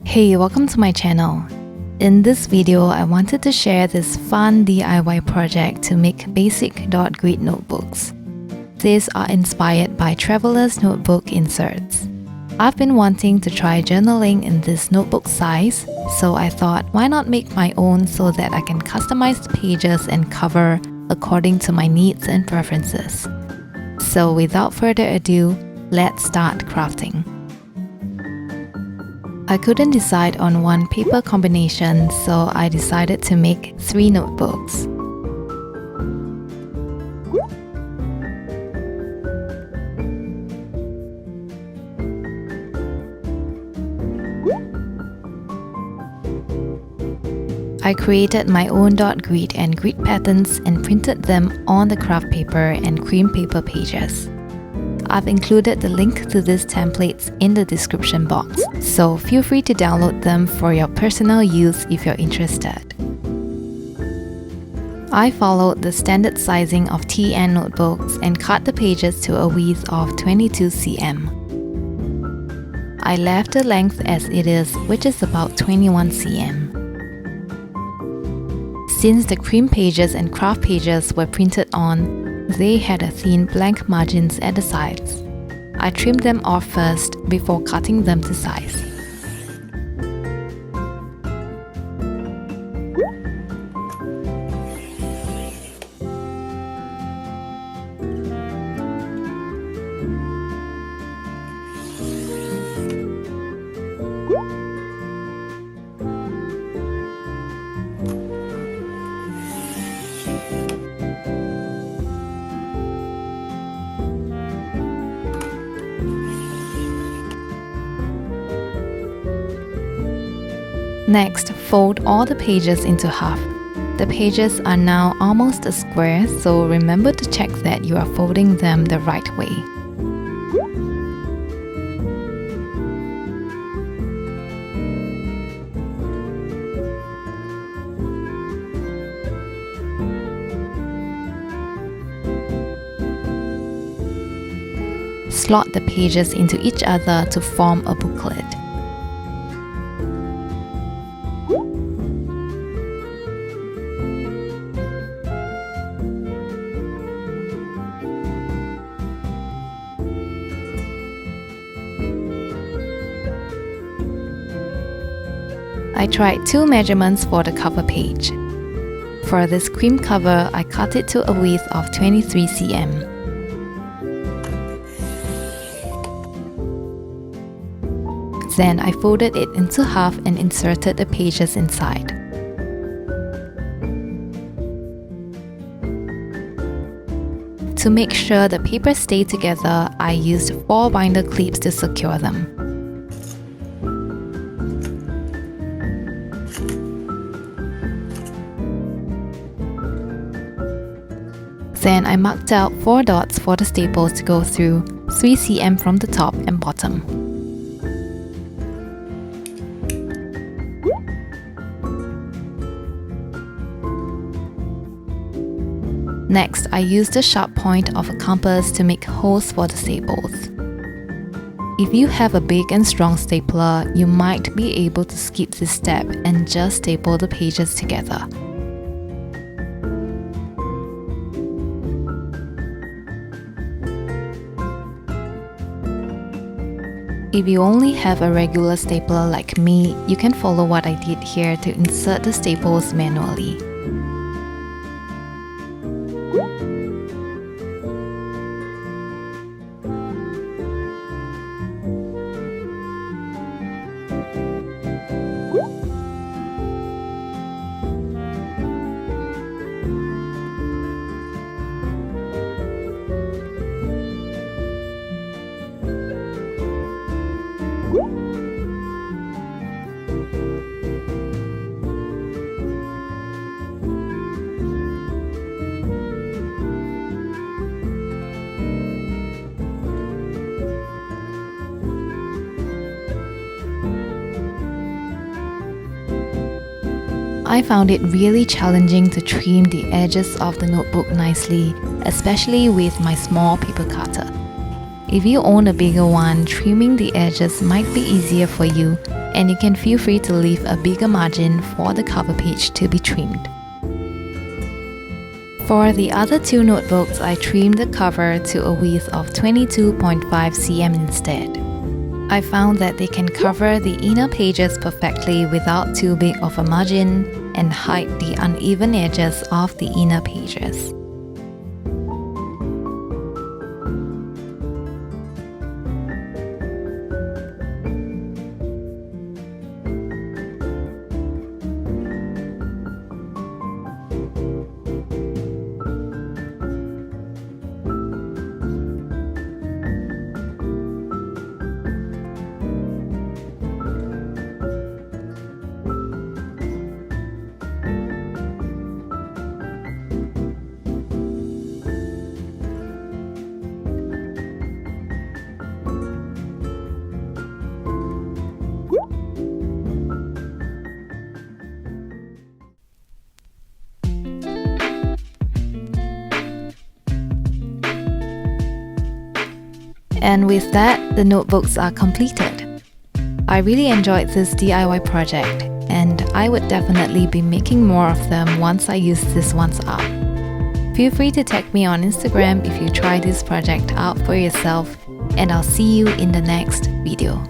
Hey, welcome to my channel. In this video, I wanted to share this fun DIY project to make basic dot grid notebooks. These are inspired by traveler's notebook inserts. I've been wanting to try journaling in this notebook size, so I thought why not make my own so that I can customize the pages and cover according to my needs and preferences. So without further ado, let's start crafting. I couldn't decide on one paper combination, so I decided to make 3 notebooks. I created my own dot grid and grid patterns and printed them on the craft paper and cream paper pages. I've included the link to these templates in the description box, so feel free to download them for your personal use if you're interested. I followed the standard sizing of TN notebooks and cut the pages to a width of 22 cm. I left the length as it is, which is about 21 cm. Since the cream pages and craft pages were printed on, they had a thin blank margins at the sides. I trimmed them off first before cutting them to size. Next, fold all the pages into half. The pages are now almost a square, so remember to check that you are folding them the right way. Slot the pages into each other to form a booklet. I tried 2 measurements for the cover page. For this cream cover, I cut it to a width of 23 cm. Then I folded it into half and inserted the pages inside. To make sure the papers stay together, I used 4 binder clips to secure them. Then I marked out 4 dots for the staples to go through, 3 cm from the top and bottom. Next, I used the sharp point of a compass to make holes for the staples. If you have a big and strong stapler, you might be able to skip this step and just staple the pages together. If you only have a regular stapler like me, you can follow what I did here to insert the staples manually. I found it really challenging to trim the edges of the notebook nicely, especially with my small paper cutter. If you own a bigger one, trimming the edges might be easier for you, and you can feel free to leave a bigger margin for the cover page to be trimmed. For the other two notebooks, I trimmed the cover to a width of 22.5 cm instead. I found that they can cover the inner pages perfectly without too big of a margin and hide the uneven edges of the inner pages. And with that, the notebooks are completed. I really enjoyed this DIY project, and I would definitely be making more of them once I use this ones up. Feel free to tag me on Instagram if you try this project out for yourself, and I'll see you in the next video.